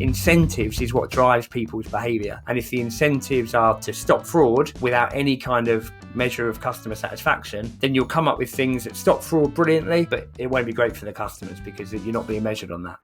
incentives is what drives people's behaviour. And if the incentives are to stop fraud without any kind of measure of customer satisfaction, then you'll come up with things that stop fraud brilliantly, but it won't be great for the customers because you're not being measured on that.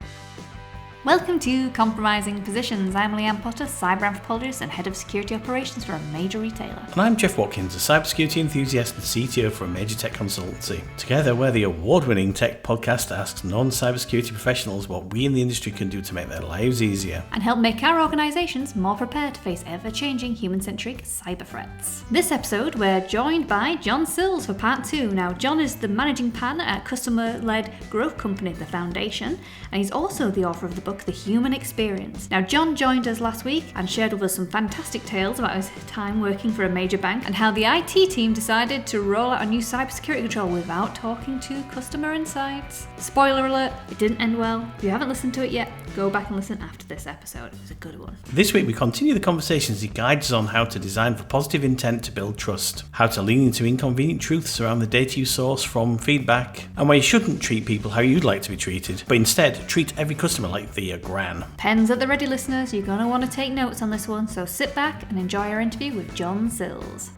Welcome to Compromising Positions. I'm Leanne Potter, cyber anthropologist and head of security operations for a major retailer. And I'm Jeff Watkins, a cybersecurity enthusiast and CTO for a major tech consultancy. Together, we're the award-winning tech podcast that asks non-cybersecurity professionals what we in the industry can do to make their lives easier and help make our organisations more prepared to face ever-changing human-centric cyber threats. This episode, we're joined by John Sills for part 2. Now, John is the managing partner at customer-led growth company, The Foundation, and he's also the author of the book The Human Experience. Now, John joined us last week and shared with us some fantastic tales about his time working for a major bank and how the IT team decided to roll out a new cybersecurity control without talking to customer insights. Spoiler alert, it didn't end well. If you haven't listened to it yet, go back and listen after this episode. It was a good one. This week we continue the conversations. He guides us on how to design for positive intent to build trust, how to lean into inconvenient truths around the data you source from feedback, and why you shouldn't treat people how you'd like to be treated, but instead treat every customer like the gran. Pens at the ready, listeners. You're going to want to take notes on this one, so sit back and enjoy our interview with John Sills.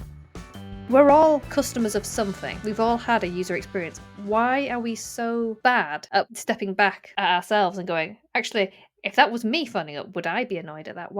We're all customers of something. We've all had a user experience. Why are we so bad at stepping back at ourselves and going, actually, if that was me phoning up, would I be annoyed at that?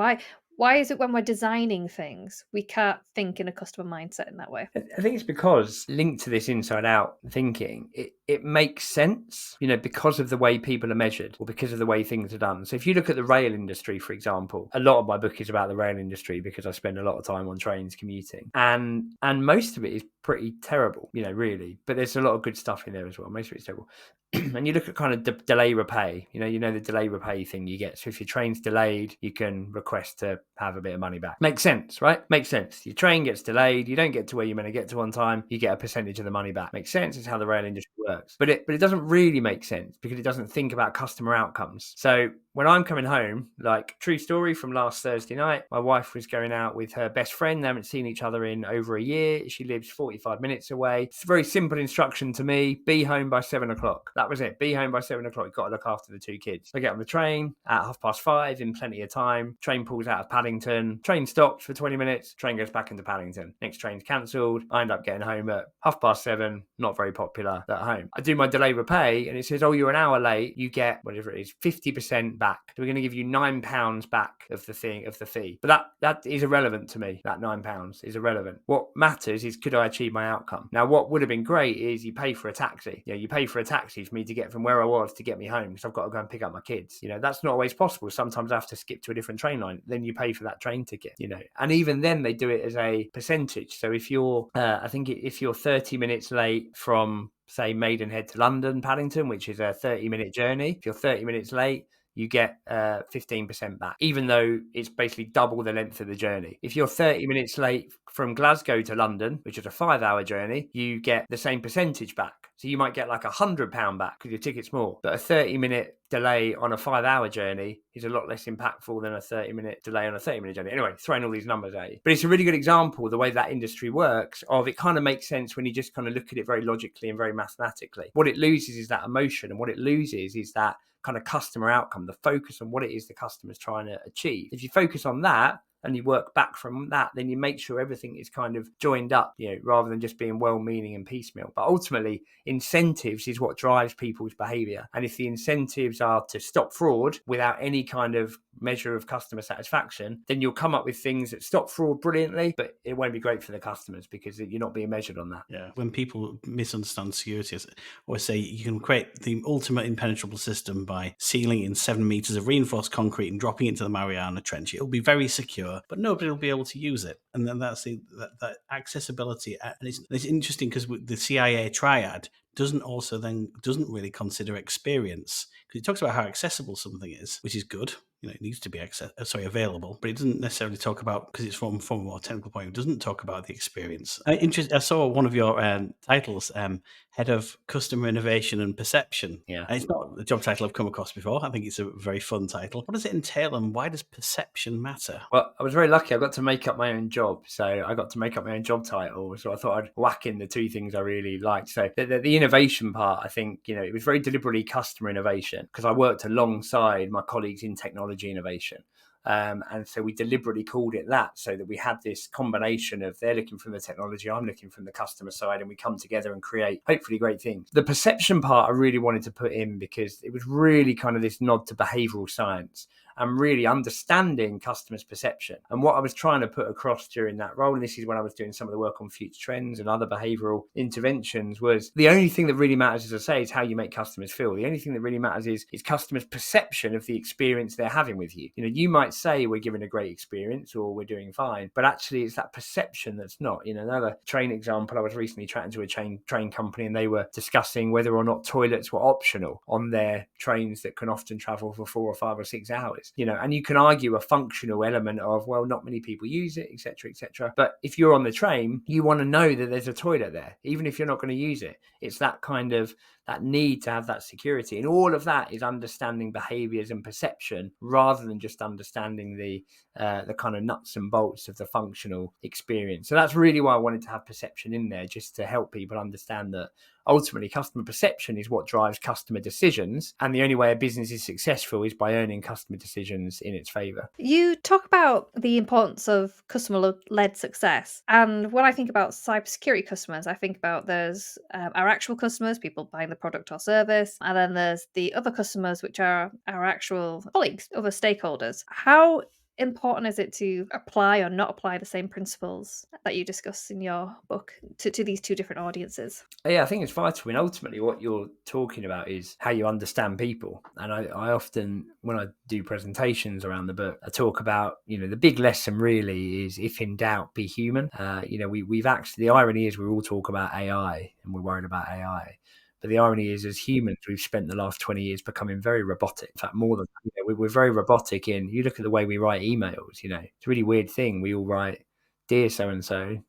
Why is it when we're designing things, we can't think in a customer mindset in that way? I think it's because linked to this inside out thinking, it makes sense, because of the way people are measured or because of the way things are done. So if you look at the rail industry, for example, a lot of my book is about the rail industry because I spend a lot of time on trains commuting, and most of it is pretty terrible, really. But there's a lot of good stuff in there as well. Most of it's terrible. And you look at kind of delay repay, the delay repay thing you get. So if your train's delayed, you can request to have a bit of money back. Makes sense, right? Makes sense. Your train gets delayed, you don't get to where you're meant to get to on time, you get a percentage of the money back. Makes sense. It's how the rail industry works. But it doesn't really make sense because it doesn't think about customer outcomes. So when I'm coming home, like true story from last Thursday night, my wife was going out with her best friend. They haven't seen each other in over a year. She lives 45 minutes away. It's a very simple instruction to me. Be home by 7 o'clock. That was it. Be home by 7 o'clock. You've got to look after the two kids. I get on the train at 5:30 in plenty of time. Train pulls out of Paddington. Train stops for 20 minutes. Train goes back into Paddington. Next train's cancelled. I end up getting home at 7:30. Not very popular at home. I do my delay repay and it says, oh, you're an hour late. You get whatever it is, 50% back. So we're going to give you £9 back of the fee. But that is irrelevant to me. That £9 is irrelevant. What matters is, could I achieve my outcome? Now, what would have been great is you pay for a taxi. You pay for a taxi for me to get from where I was to get me home because I've got to go and pick up my kids. That's not always possible. Sometimes I have to skip to a different train line. Then you pay for that train ticket, and even then they do it as a percentage. So if you're, if you're 30 minutes late from, say, Maidenhead to London, Paddington, which is a 30-minute journey, if you're 30 minutes late, you get 15% back, even though it's basically double the length of the journey. If you're 30 minutes late from Glasgow to London, which is a 5-hour journey, you get the same percentage back. So you might get like £100 back because your ticket's more. But a 30-minute delay on a 5-hour journey is a lot less impactful than a 30-minute delay on a 30-minute journey. Anyway, throwing all these numbers at you. But it's a really good example of the way that industry works, of it kind of makes sense when you just kind of look at it very logically and very mathematically. What it loses is that emotion, and what it loses is that kind of customer outcome, the focus on what it is the customer's trying to achieve. If you focus on that and you work back from that, then you make sure everything is kind of joined up, rather than just being well-meaning and piecemeal. But ultimately, incentives is what drives people's behavior. And if the incentives are to stop fraud without any kind of measure of customer satisfaction, then you'll come up with things that stop fraud brilliantly, but it won't be great for the customers because you're not being measured on that. Yeah. When people misunderstand security, I always say you can create the ultimate impenetrable system by sealing in 7 meters of reinforced concrete and dropping it into the Mariana Trench. It'll be very secure, but nobody will be able to use it. And then that's that accessibility. And it's interesting because the CIA triad doesn't really consider experience, because it talks about how accessible something is, which is good. It needs to be available, but it doesn't necessarily talk about, because it's from a more technical point, it doesn't talk about the experience. I saw one of your titles, Head of Customer Innovation and Perception. Yeah. And it's not a job title I've come across before. I think it's a very fun title. What does it entail and why does perception matter? Well, I was very lucky. I got to make up my own job. So I got to make up my own job title. So I thought I'd whack in the two things I really liked. So the innovation part, I think, it was very deliberately customer innovation, because I worked alongside my colleagues in technology technology innovation. And so we deliberately called it that, so that we had this combination of they're looking from the technology, I'm looking from the customer side, and we come together and create hopefully great things. The perception part I really wanted to put in because it was really kind of this nod to behavioral science and really understanding customers' perception. And what I was trying to put across during that role, and this is when I was doing some of the work on future trends and other behavioral interventions, was the only thing that really matters, as I say, is how you make customers feel. The only thing that really matters is customers' perception of the experience they're having with you. You know, you might say we're giving a great experience or we're doing fine, but actually it's that perception that's not. You know, another train example, I was recently chatting to a train company, and they were discussing whether or not toilets were optional on their trains that can often travel for 4 or 5 or 6 hours. You know, and you can argue a functional element of, well, not many people use it, etc., etc. But if you're on the train, you want to know that there's a toilet there, even if you're not going to use it. It's that kind of that need to have that security, and all of that is understanding behaviors and perception rather than just understanding the kind of nuts and bolts of the functional experience. So that's really why I wanted to have perception in there, just to help people understand that ultimately customer perception is what drives customer decisions, and the only way a business is successful is by earning customer decisions in its favor. You talk about the importance of customer-led success, and when I think about cybersecurity customers, I think about there's our actual customers, people buying the product or service, and then there's the other customers, which are our actual colleagues, other stakeholders. How important is it to apply or not apply the same principles that you discuss in your book to these two different audiences? Yeah, I think it's vital. And ultimately what you're talking about is how you understand people. And I often, when I do presentations around the book, I talk about, you know, the big lesson really is, if in doubt, be human. You know, we've actually, the irony is we all talk about AI and we're worried about AI. But the irony is, as humans, we've spent the last 20 years becoming very robotic. In fact, more than, you know, we're very robotic in, you look at the way we write emails, you know, it's a really weird thing. We all write, "Dear so-and-so,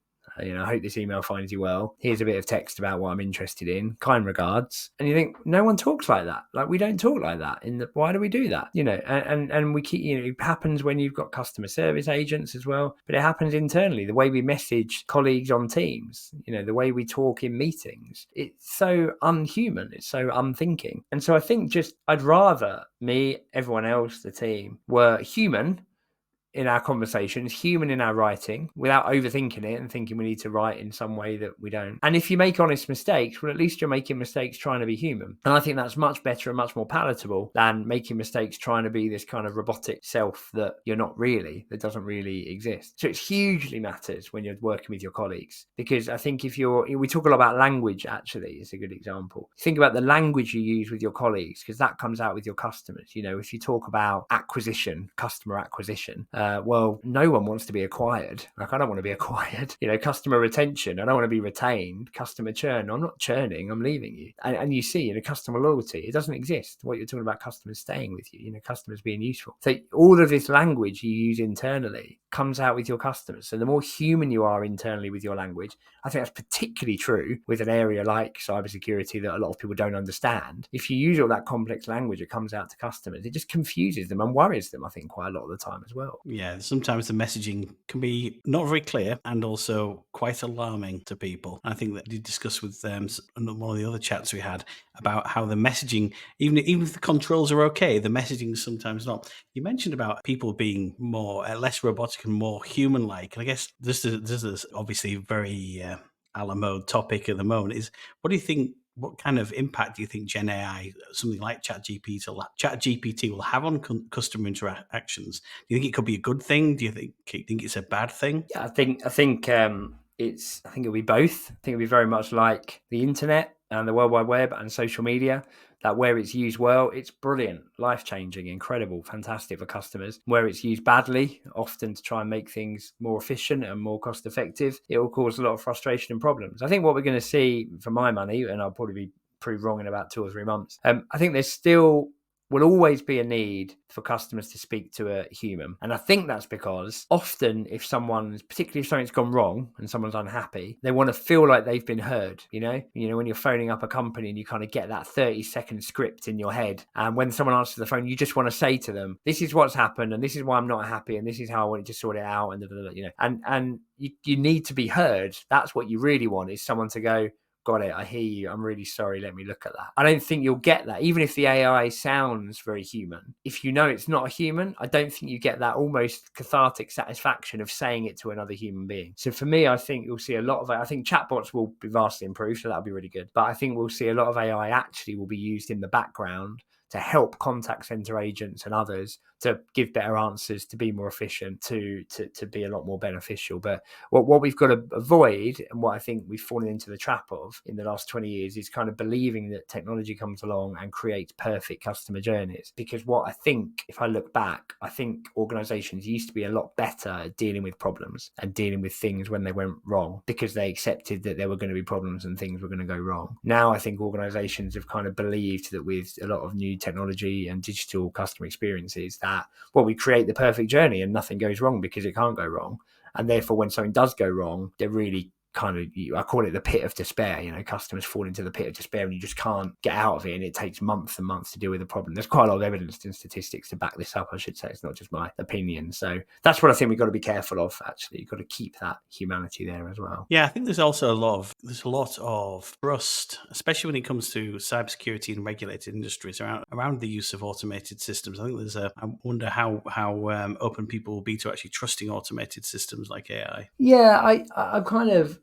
you know, I hope this email finds you well. Here's a bit of text about what I'm interested in. Kind regards." And you think, no one talks like that. Like, we don't talk like that. Why do we do that? You know, and we keep, you know, it happens when you've got customer service agents as well, but it happens internally. The way we message colleagues on Teams, you know, the way we talk in meetings, it's so unhuman. It's so unthinking. And so I think I'd rather me, everyone else, the team, were human in our conversations, human in our writing, without overthinking it and thinking we need to write in some way that we don't. And if you make honest mistakes, well, at least you're making mistakes trying to be human. And I think that's much better and much more palatable than making mistakes trying to be this kind of robotic self that you're not really, that doesn't really exist. So it hugely matters when you're working with your colleagues, because I think we talk a lot about language, actually, is a good example. Think about the language you use with your colleagues, because that comes out with your customers. You know, if you talk about acquisition, customer acquisition, well, no one wants to be acquired. Like, I don't want to be acquired. You know, customer retention, I don't want to be retained. Customer churn, I'm not churning, I'm leaving you. And you see, you know, customer loyalty, it doesn't exist. What you're talking about, customers staying with you, you know, customers being useful. So all of this language you use internally comes out with your customers. So the more human you are internally with your language, I think that's particularly true with an area like cybersecurity that a lot of people don't understand. If you use all that complex language, it comes out to customers. It just confuses them and worries them, I think, quite a lot of the time as well. Yeah, sometimes the messaging can be not very clear and also quite alarming to people. I think that you discussed with one of the other chats we had about how the messaging, even if the controls are okay, the messaging is sometimes not. You mentioned about people being less robotic and more human-like. And I guess this is obviously a very a la mode topic at the moment. Is what do you think? What kind of impact do you think Gen AI, something like ChatGPT, will have on customer interactions? Do you think it could be a good thing? Do you think it's a bad thing? Yeah, I think it'll be both. I think it'll be very much like the internet and the World Wide Web and social media, that where it's used well, it's brilliant, life-changing, incredible, fantastic for customers. Where it's used badly, often to try and make things more efficient and more cost-effective, it will cause a lot of frustration and problems. I think what we're going to see, for my money, and I'll probably be proved wrong in about 2 or 3 months, I think there's still will always be a need for customers to speak to a human. And I think that's because often particularly if something's gone wrong and someone's unhappy, they want to feel like they've been heard, you know, when you're phoning up a company and you kind of get that 30-second script in your head. And when someone answers the phone, you just want to say to them, this is what's happened and this is why I'm not happy and this is how I want you to sort it out. And, you know, and you need to be heard. That's what you really want, is someone to go, got it, I hear you, I'm really sorry, let me look at that. I don't think you'll get that, even if the AI sounds very human. If you know it's not a human, I don't think you get that almost cathartic satisfaction of saying it to another human being. So for me, I think you'll see a lot of it. I think chatbots will be vastly improved, so that'll be really good. But I think we'll see a lot of AI actually will be used in the background to help contact center agents and others to give better answers, to be more efficient, to be a lot more beneficial. But what we've got to avoid, and what I think we've fallen into the trap of in the last 20 years, is kind of believing that technology comes along and creates perfect customer journeys. Because what I think, if I look back, I think organizations used to be a lot better at dealing with problems and dealing with things when they went wrong, because they accepted that there were going to be problems and things were going to go wrong. Now I think organizations have kind of believed that with a lot of new technology and digital customer experiences, that we create the perfect journey and nothing goes wrong because it can't go wrong. And therefore, when something does go wrong, they're really kind of, I call it the pit of despair. Customers fall into the pit of despair and you just can't get out of it, and it takes months and months to deal with the problem. There's quite a lot of evidence and statistics to back this up, I should say. It's not just my opinion. So that's what I think we've got to be careful of, actually. You've got to keep that humanity there as well. Yeah, I think there's also a lot of trust, especially when it comes to cybersecurity and regulated industries around the use of automated systems. I think I wonder how open people will be to actually trusting automated systems like AI. Yeah,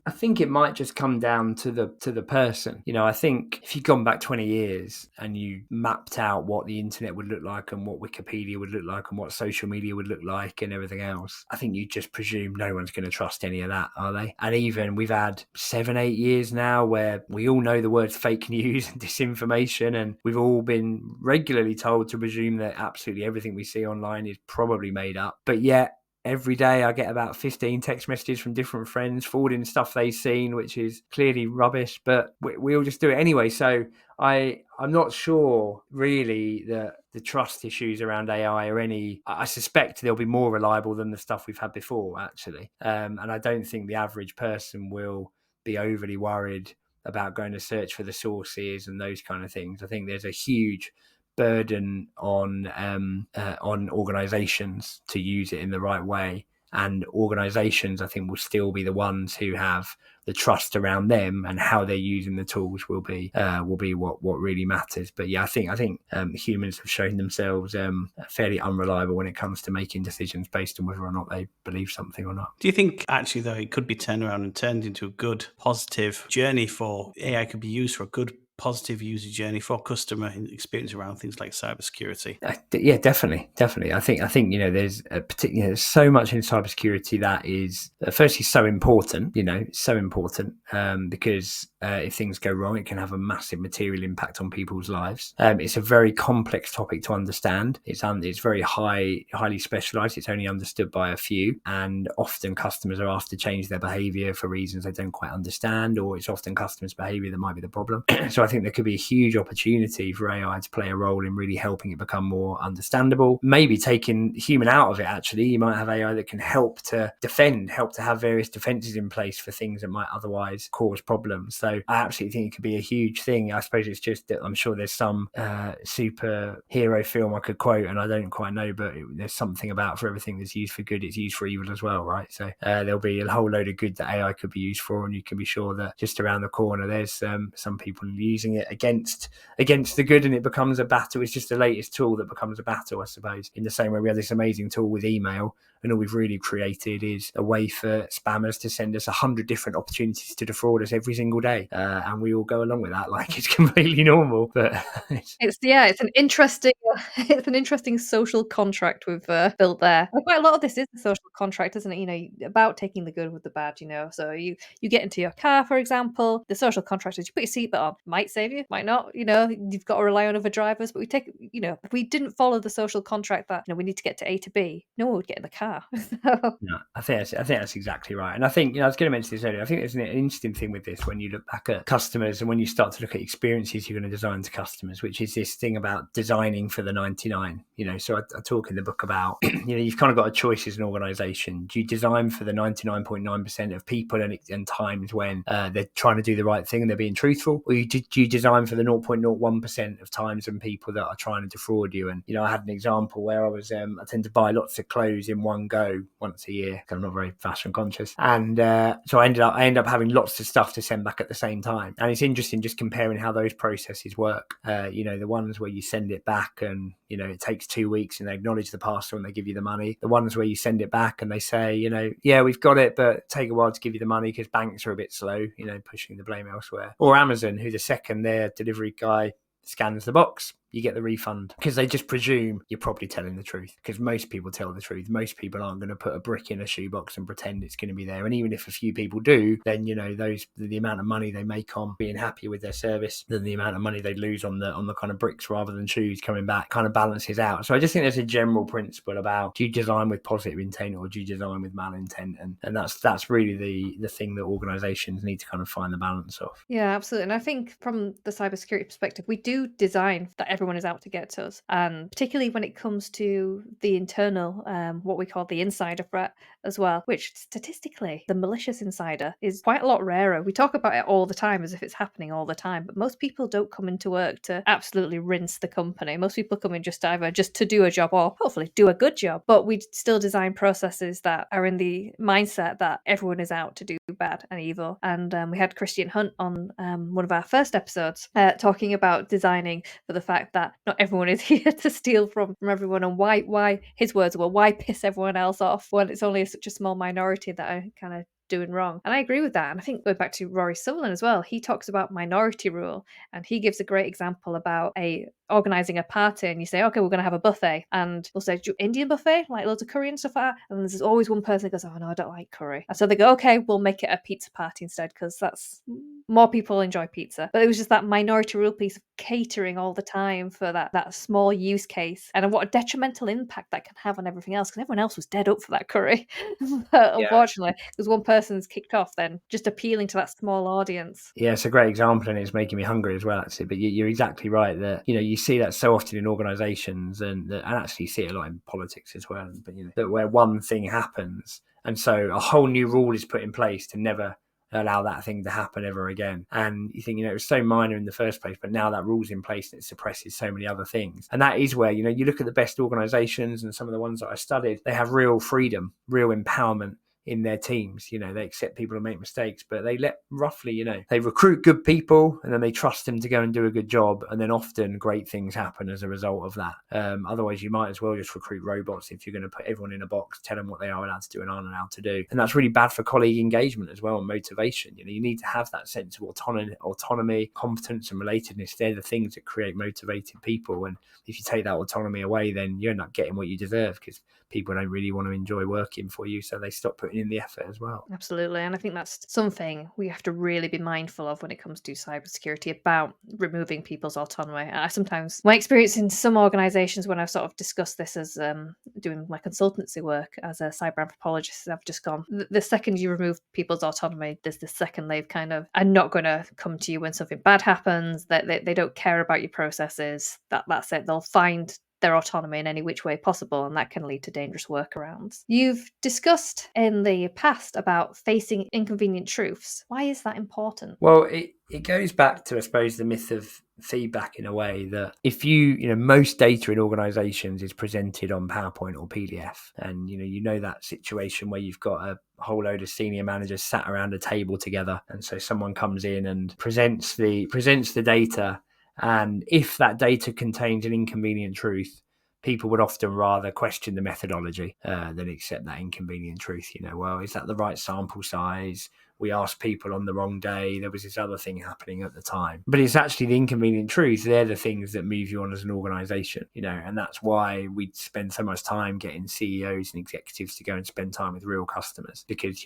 I think it might just come down to the person. I think if you'd gone back 20 years and you mapped out what the internet would look like and what Wikipedia would look like and what social media would look like and everything else, I think you just presume no one's going to trust any of that, are they? And even we've had 7-8 years now where we all know the words fake news and disinformation, and we've all been regularly told to presume that absolutely everything we see online is probably made up. But yet, every day I get about 15 text messages from different friends forwarding stuff they've seen, which is clearly rubbish, but we all just do it anyway. So I'm not sure really that the trust issues around AI are any. I suspect they'll be more reliable than the stuff we've had before, actually. And I don't think the average person will be overly worried about going to search for the sources and those kind of things. I think there's a huge burden on organizations to use it in the right way, and organizations I think will still be the ones who have the trust around them, and how they're using the tools will be what really matters. But yeah, I think humans have shown themselves fairly unreliable when it comes to making decisions based on whether or not they believe something or not. Do you think actually though it could be turned around and turned into a good positive journey for AI, could be used for a good positive user journey for customer experience around things like cybersecurity? Yeah, definitely. I think there's there's so much in cybersecurity that is firstly so important. Because if things go wrong, it can have a massive material impact on people's lives. It's a very complex topic to understand. It's very highly specialized. It's only understood by a few, and often customers are asked to change their behavior for reasons they don't quite understand, or it's often customers' behavior that might be the problem. So I think there could be a huge opportunity for AI to play a role in really helping it become more understandable, maybe taking human out of it. Actually, you might have AI that can help to have various defenses in place for things that might otherwise cause problems. So I absolutely think it could be a huge thing. I suppose it's just that I'm sure there's some superhero film I could quote, and I don't quite know, but there's something about for everything that's used for good, it's used for evil as well, right? So there'll be a whole load of good that AI could be used for, and you can be sure that just around the corner there's some people using it against the good, and it becomes a battle. It's just the latest tool that becomes a battle, I suppose, in the same way we have this amazing tool with email, and all we've really created is a way for spammers to send us 100 different opportunities to defraud us every single day, and we all go along with that like it's completely normal. But it's an interesting social contract we've built there. And quite a lot of this is a social contract, isn't it? About taking the good with the bad. So you get into your car, for example. The social contract is you put your seatbelt on. Might save you, might not. You've got to rely on other drivers. But if we didn't follow the social contract that we need to get to A to B, no one would get in the car. No, I think that's exactly right. And I think I was going to mention this earlier. I think there's an interesting thing with this when you look back at customers and when you start to look at experiences you're going to design to customers, which is this thing about designing for the 99. So I talk in the book about you've kind of got a choice as an organization. Do you design for the 99.9% of people and times when they're trying to do the right thing and they're being truthful, or do do you design for the 0.01% of times and people that are trying to defraud you? And, I had an example where I tend to buy lots of clothes in one go once a year because I'm not very fashion conscious. And so I end up having lots of stuff to send back at the same time. And it's interesting just comparing how those processes work. The ones where you send it back and, it takes 2 weeks and they acknowledge the parcel and they give you the money. The ones where you send it back and they say, yeah, we've got it, but take a while to give you the money because banks are a bit slow, pushing the blame elsewhere. Or Amazon, who the second their delivery guy scans the box, you get the refund because they just presume you're probably telling the truth, because most people tell the truth. Most people aren't going to put a brick in a shoebox and pretend it's going to be there. And even if a few people do, then the amount of money they make on being happy with their service, then the amount of money they lose on the kind of bricks rather than shoes coming back kind of balances out. So I just think there's a general principle about, do you design with positive intent or do you design with malintent? And that's really the thing that organizations need to kind of find the balance of. Yeah, absolutely. And I think from the cybersecurity perspective, we do design that everyone is out to get to us. And particularly when it comes to the internal, what we call the insider threat as well, which statistically, the malicious insider is quite a lot rarer. We talk about it all the time as if it's happening all the time, but most people don't come into work to absolutely rinse the company. Most people come in just to do a job or hopefully do a good job. But we still design processes that are in the mindset that everyone is out to do bad and evil. And we had Christian Hunt on one of our first episodes talking about designing for the fact that not everyone is here to steal from everyone, and why his words were, why piss everyone else off when it's only such a small minority that are kind of doing wrong. And I agree with that. And I think going back to Rory Sutherland as well, he talks about minority rule, and he gives a great example about organizing a party, and you say, okay, we're going to have a buffet, and we'll say, Indian buffet, like loads of curry and stuff like that, and there's always one person that goes, oh no, I don't like curry, and so they go, okay, we'll make it a pizza party instead because that's more people enjoy pizza. But it was just that minority rule piece of catering all the time for that small use case, and what a detrimental impact that can have on everything else, because everyone else was dead up for that curry. But unfortunately, because one person's kicked off, then just appealing to that small audience. Yeah, it's a great example, and it's making me hungry as well, actually. But you're exactly right that you see that so often in organisations, and actually see it a lot in politics as well. But that where one thing happens, and so a whole new rule is put in place to never allow that thing to happen ever again. And you think, it was so minor in the first place, but now that rule's in place and it suppresses so many other things. And that is where, you look at the best organisations and some of the ones that I studied, they have real freedom, real empowerment in their teams. They accept people who make mistakes, but they let roughly, they recruit good people and then they trust them to go and do a good job. And then often great things happen as a result of that. Otherwise, you might as well just recruit robots if you're going to put everyone in a box, tell them what they are allowed to do and aren't allowed to do. And that's really bad for colleague engagement as well, and motivation. You need to have that sense of autonomy, competence and relatedness. They're the things that create motivated people. And if you take that autonomy away, then you're not getting what you deserve, because people don't really want to enjoy working for you, so they stop putting in the effort as well. Absolutely. And I think that's something we have to really be mindful of when it comes to cybersecurity, about removing people's autonomy. And I sometimes, my experience in some organizations when I've sort of discussed this as doing my consultancy work as a cyber anthropologist, I've just gone, the second you remove people's autonomy, there's the second they've kind of are not going to come to you when something bad happens, that they don't care about your processes, that's it. They'll find their autonomy in any which way possible, and that can lead to dangerous workarounds. You've discussed in the past about facing inconvenient truths. Why is that important? Well, it goes back to, I suppose, the myth of feedback, in a way that if most data in organizations is presented on PowerPoint or PDF, and that situation where you've got a whole load of senior managers sat around a table together, and so someone comes in and presents the data. And if that data contains an inconvenient truth, people would often rather question the methodology than accept that inconvenient truth. Well, is that the right sample size? We asked people on the wrong day. There was this other thing happening at the time. But it's actually the inconvenient truths. They're the things that move you on as an organization, and that's why we spend so much time getting CEOs and executives to go and spend time with real customers, because,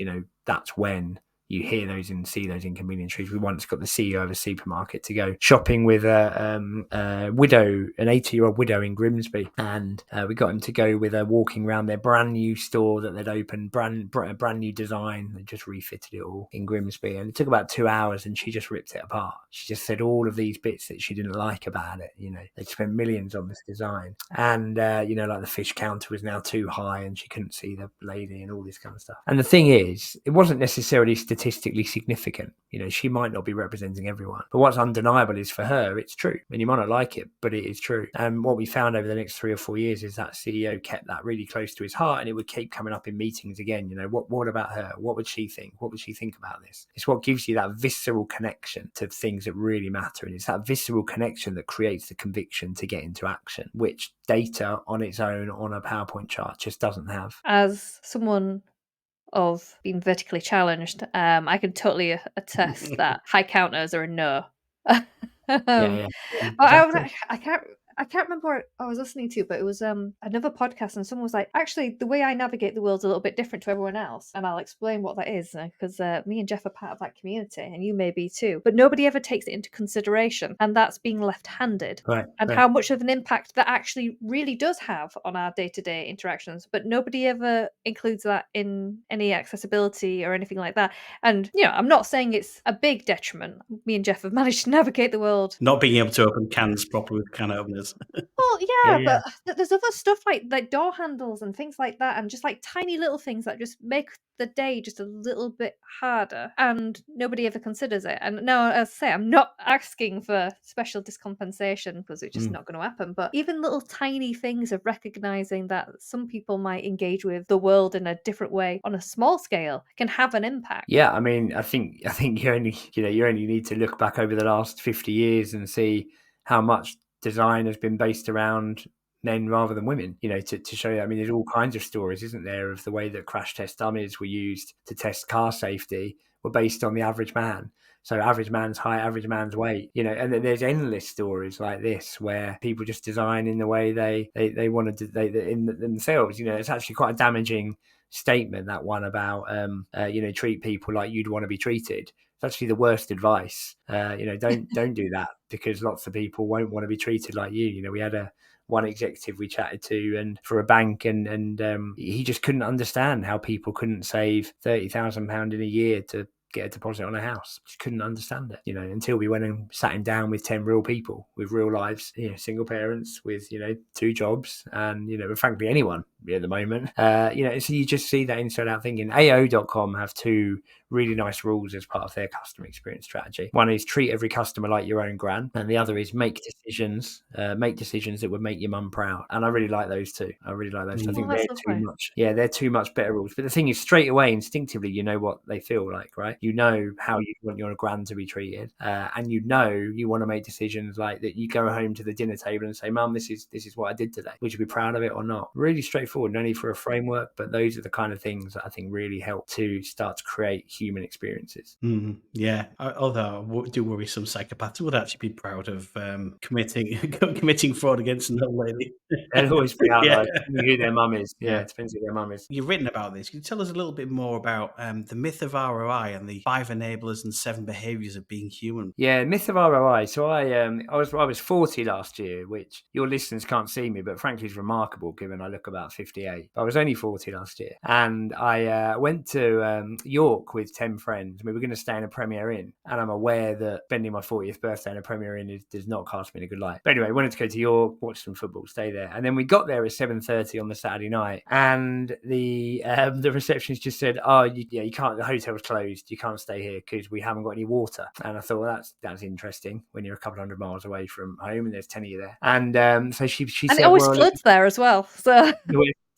that's when you hear those and see those inconvenient truths. We once got the CEO of a supermarket to go shopping with a widow, an 80-year-old widow in Grimsby, and we got him to go with her walking around their brand new store that they'd opened, brand new design. They just refitted it all in Grimsby, and it took about 2 hours, and she just ripped it apart. She just said all of these bits that she didn't like about it. They'd spent millions on this design, and like the fish counter was now too high, and she couldn't see the lady, and all this kind of stuff. And the thing is, it wasn't necessarily statistically significant. She might not be representing everyone, but what's undeniable is for her, it's true. And you might not like it, but it is true. And what we found over the next 3 or 4 years is that CEO kept that really close to his heart, and it would keep coming up in meetings again. What about her? What would she think? What would she think about this? It's what gives you that visceral connection to things that really matter. And it's that visceral connection that creates the conviction to get into action, which data on its own on a PowerPoint chart just doesn't have. As someone of being vertically challenged, I can totally attest that high counters are a no. Yeah, Exactly. I can't remember what I was listening to, but it was another podcast, and someone was like, actually, the way I navigate the world's a little bit different to everyone else, and I'll explain what that is, because me and Jeff are part of that community, and you may be too, but nobody ever takes it into consideration, and that's being left-handed, Right. how much of an impact that actually really does have on our day-to-day interactions, but nobody ever includes that in any accessibility or anything like that. And I'm not saying it's a big detriment. Me and Jeff have managed to navigate the world. Not being able to open cans properly with can openers. Well, yeah, Yeah. but there's other stuff like door handles and things like that, and just like tiny little things that just make the day just a little bit harder, and nobody ever considers it. And no, as I say, I'm not asking for special discompensation because it's just not going to happen. But even little tiny things of recognizing that some people might engage with the world in a different way on a small scale can have an impact. Yeah, I mean, I think you only need to look back over the last 50 years and see how much design has been based around men rather than women, to show you. I mean, there's all kinds of stories, isn't there, of the way that crash test dummies were used to test car safety were based on the average man. So average man's height, average man's weight, and then there's endless stories like this where people just design in the way they want to in themselves. It's actually quite a damaging statement, that one about treat people like you'd want to be treated. It's actually the worst advice. Don't do that, because lots of people won't want to be treated like you. We had one executive we chatted to, and for a bank, and he just couldn't understand how people couldn't save £30,000 in a year to get a deposit on a house. Just couldn't understand it, until we went and sat him down with 10 real people with real lives, single parents with 2 jobs, and frankly anyone at the moment. So you just see that inside out thinking. AO.com have 2 really nice rules as part of their customer experience strategy. One is treat every customer like your own gran, and the other is make decisions that would make your mum proud. And I really like those 2. I think they're too much better rules. But the thing is, straight away, instinctively, you know what they feel like, right? You know how you want your gran to be treated, and you want to make decisions like that. You go home to the dinner table and say, "Mum, this is what I did today. Would you be proud of it or not?" Really straightforward. No need for a framework, but those are the kind of things that I think really help to start to create human experiences. Yeah, although I do worry some psychopaths would actually be proud of committing fraud against an old lady. They'll always be out like who their mum is. Yeah, it depends who their mum is. You've written about this. Can you tell us a little bit more about the myth of ROI and the 5 enablers and 7 behaviours of being human? Yeah, myth of ROI. So I was 40 last year, which your listeners can't see me, but frankly is remarkable given I look about 58. But I was only 40 last year, and I went to York with 10 friends. We were going to stay in a Premier Inn, and I'm aware that spending my 40th birthday in a Premier Inn does not cast me in a good light. But anyway, wanted to go to York, watch some football, stay there, and then we got there at 7:30 on the Saturday night, and the receptionist just said, "Oh, you can't. The hotel's closed. You can't stay here because we haven't got any water." And I thought, well, that's interesting when you're a couple hundred miles away from home and there's 10 of you there. And so she said, it always floods there as well. So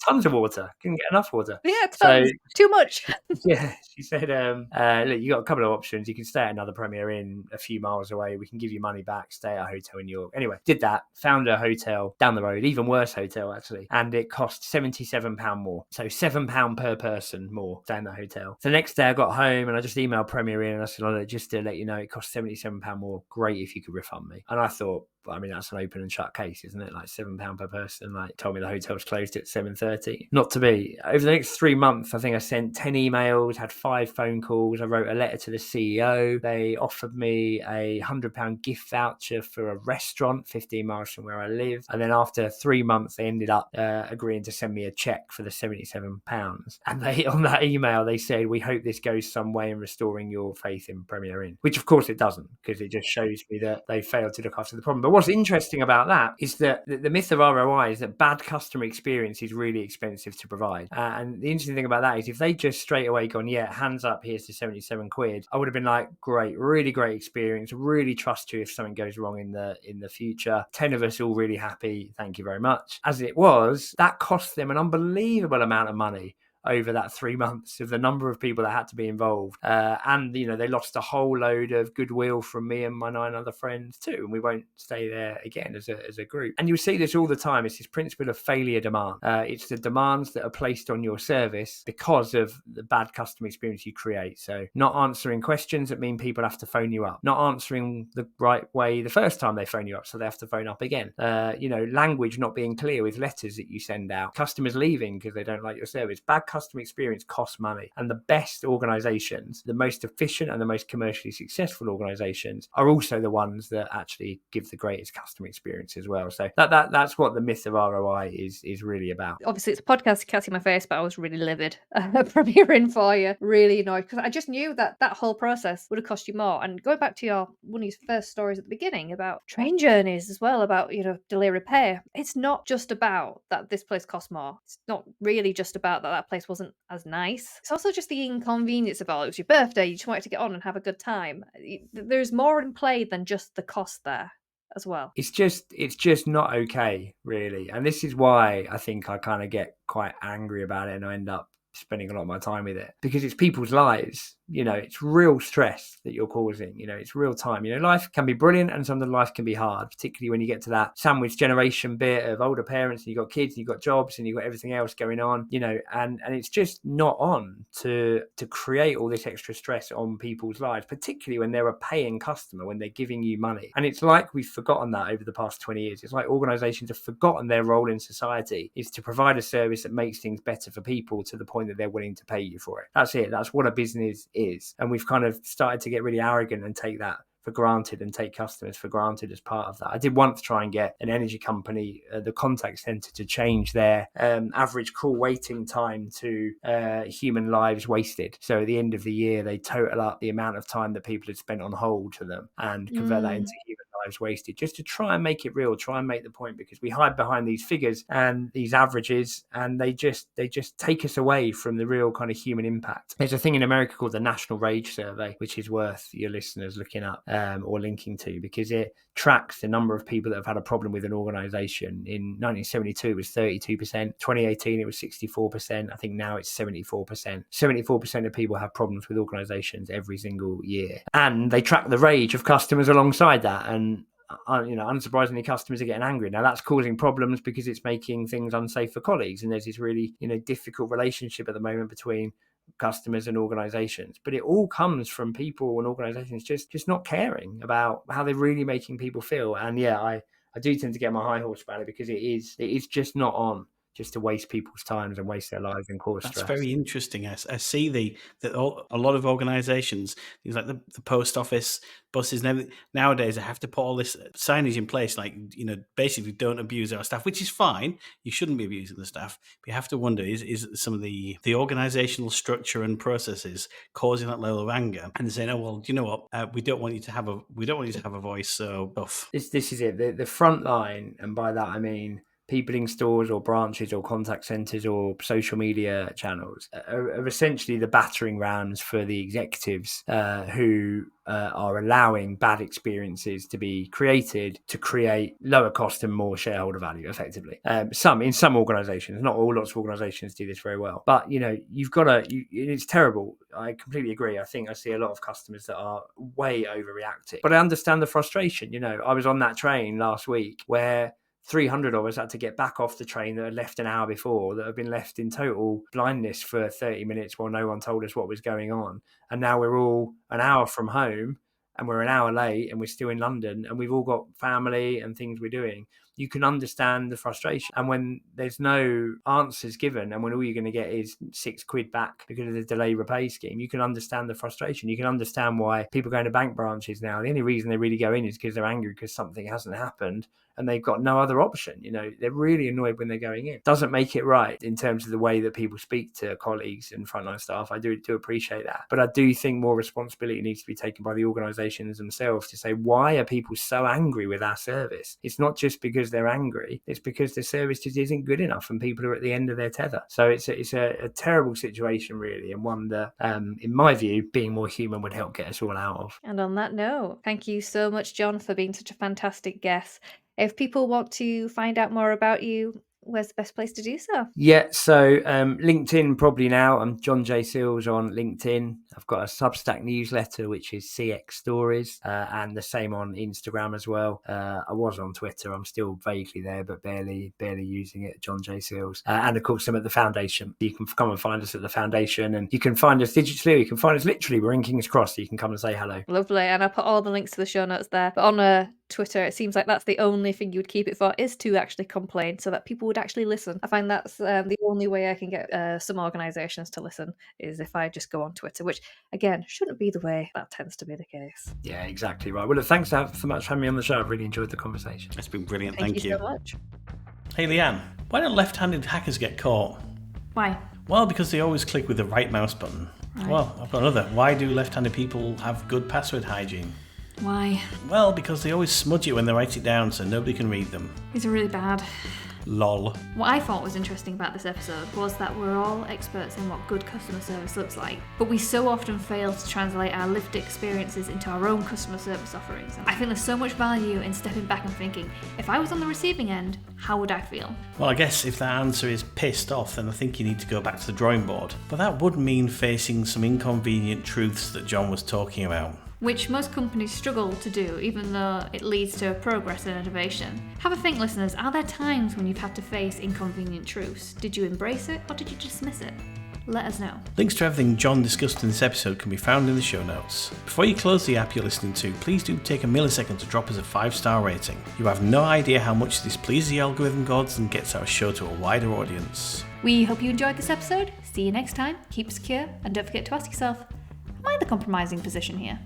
tons of water. Couldn't get enough water. Yeah, tons. Too much. Yeah, she said, look, you got a couple of options. You can stay at another Premier Inn a few miles away. We can give you money back. Stay at a hotel in York. Anyway, did that. Found a hotel down the road, even worse hotel actually, and it cost £77 more. So £7 per person more staying in the hotel. So the next day I got home and I just emailed Premier Inn and I said, oh, just to let you know, it cost £77 more. Great if you could refund me. And I thought, I mean, that's an open and shut case, isn't it? Like £7 per person. Like, told me the hotel's closed at 7:30. Not to be. Over the next 3 months, I think I sent 10 emails, had 5 phone calls. I wrote a letter to the CEO. They offered me a £100 gift voucher for a restaurant 15 miles from where I live. And then after 3 months, they ended up agreeing to send me a check for the £77. And on that email, they said, we hope this goes some way in restoring your faith in Premier Inn. Which, of course, it doesn't, because it just shows me that they failed to look after the problem. But what's interesting about that is that the myth of ROI is that bad customer experience is really expensive to provide. And the interesting thing about that is if they just straight away gone, yeah, hands up, here's the 77 quid, I would have been like, great, really great experience, really trust you if something goes wrong in the future. 10 of us all really happy. Thank you very much. As it was, that cost them an unbelievable amount of money over that 3 months of the number of people that had to be involved. And, they lost a whole load of goodwill from me and my 9 other friends too. And we won't stay there again as a group. And you'll see this all the time. It's this principle of failure demand. It's the demands that are placed on your service because of the bad customer experience you create. So not answering questions that mean people have to phone you up, not answering the right way the first time they phone you up, so they have to phone up again. Language not being clear with letters that you send out, customers leaving because they don't like your service. Bad customer experience costs money, and the best organizations, the most efficient and the most commercially successful organizations, are also the ones that actually give the greatest customer experience as well. So that's what the myth of ROI is really about. Obviously, it's a podcast, you can't see my face, but I was really livid from hearing for you. Really annoyed, because I just knew that whole process would have cost you more. And going back to one of your first stories at the beginning about train journeys as well, about delay repair, it's not just about that this place costs more. It's not really just about that place wasn't as nice. It's also just the inconvenience of all. It was your birthday, you just wanted to get on and have a good time. There's more in play than just the cost there as well. It's just not okay, really. And this is why I think I kind of get quite angry about it, and I end up spending a lot of my time with it, because it's people's lives. It's real stress that you're causing. It's real time. Life can be brilliant and some of the life can be hard, particularly when you get to that sandwich generation bit of older parents and you've got kids and you've got jobs and you've got everything else going on, and it's just not on to create all this extra stress on people's lives, particularly when they're a paying customer, when they're giving you money. And it's like we've forgotten that over the past 20 years. It's like organizations have forgotten their role in society is to provide a service that makes things better for people to the point that they're willing to pay you for it. That's it. That's what a business is. And we've kind of started to get really arrogant and take that for granted and take customers for granted as part of that. I did once try and get an energy company, the contact center, to change their average call waiting time to human lives wasted. So at the end of the year, they total up the amount of time that people had spent on hold to them and convert that into human lives wasted, just to try and make it real, try and make the point, because we hide behind these figures and these averages, and they just take us away from the real kind of human impact. There's a thing in America called the National Rage Survey, which is worth your listeners looking up or linking to, because it tracks the number of people that have had a problem with an organization. In 1972 it was 32%, 2018 it was 64%, I think now it's 74%. 74% of people have problems with organizations every single year, and they track the rage of customers alongside that. And unsurprisingly, customers are getting angry. Now that's causing problems because it's making things unsafe for colleagues, and there's this really difficult relationship at the moment between customers and organizations. But it all comes from people and organizations just not caring about how they're really making people feel. And I do tend to get my high horse about it, because it is just not on just to waste people's times and waste their lives and cause stress. That's very interesting. I see that a lot of organisations, things like the post office, buses, and everything, nowadays they have to put all this signage in place, like, basically don't abuse our staff, which is fine. You shouldn't be abusing the staff. But you have to wonder, is some of the organisational structure and processes causing that level of anger, and saying, oh, well, do you know what? We don't want you to have a voice, so tough. This is it. The front line, and by that I mean people in stores or branches or contact centres or social media channels, are essentially the battering rams for the executives who are allowing bad experiences to be created to create lower cost and more shareholder value, effectively. In some organisations, not all, lots of organisations do this very well. But, you've got to, it's terrible. I completely agree. I think I see a lot of customers that are way overreacting. But I understand the frustration. I was on that train last week where 300 of us had to get back off the train that had left an hour before, that had been left in total blindness for 30 minutes while no one told us what was going on. And now we're all an hour from home and we're an hour late and we're still in London and we've all got family and things we're doing. you can understand the frustration. And when there's no answers given, and when all you're going to get is £6 back because of the delay repay scheme, you can understand the frustration. You can understand why people go into bank branches now. The only reason they really go in is because they're angry because something hasn't happened and they've got no other option. They're really annoyed when they're going in. Doesn't make it right in terms of the way that people speak to colleagues and frontline staff. I do appreciate that. But I do think more responsibility needs to be taken by the organisations themselves to say, why are people so angry with our service? It's not just because they're angry. It's because the service just isn't good enough and people are at the end of their tether. So it's a terrible situation, really, and one that, in my view, being more human would help get us all out of. And on that note, thank you so much, John, for being such a fantastic guest. If people want to find out more about you, where's the best place to do so? Yeah, so LinkedIn probably now. I'm John J. Sills on LinkedIn. I've got a Substack newsletter, which is CX Stories, and the same on Instagram as well. I was on Twitter. I'm still vaguely there, but barely using it, John J. Sills. And of course, I'm at the Foundation. You can come and find us at the Foundation, and you can find us digitally, or you can find us literally. We're in King's Cross, so you can come and say hello. Lovely, and I'll put all the links to the show notes there. But on Twitter, it seems like that's the only thing you would keep it for, is to actually complain, so that people would actually listen. I find that's the only way I can get some organisations to listen, is if I just go on Twitter, which, again, shouldn't be the way. That tends to be the case. Yeah, exactly right. Well, look, thanks so much for having me on the show. I've really enjoyed the conversation. It's been brilliant. Thank you so much. Hey, Leanne, why don't left-handed hackers get caught? Why? Well, because they always click with the right mouse button. Right. Well, I've got another. Why do left-handed people have good password hygiene? Why? Well, because they always smudge it when they write it down so nobody can read them. These are really bad. Lol. What I thought was interesting about this episode was that we're all experts in what good customer service looks like, but we so often fail to translate our lived experiences into our own customer service offerings. I think there's so much value in stepping back and thinking, if I was on the receiving end, how would I feel? Well, I guess if that answer is pissed off, then I think you need to go back to the drawing board. But that would mean facing some inconvenient truths that John was talking about. Which most companies struggle to do, even though it leads to progress and innovation. Have a think, listeners, are there times when you've had to face inconvenient truths? Did you embrace it or did you dismiss it? Let us know. Links to everything John discussed in this episode can be found in the show notes. Before you close the app you're listening to, please do take a millisecond to drop us a 5-star rating. You have no idea how much this pleases the algorithm gods and gets our show to a wider audience. We hope you enjoyed this episode. See you next time. Keep secure and don't forget to ask yourself, am I the compromising position here?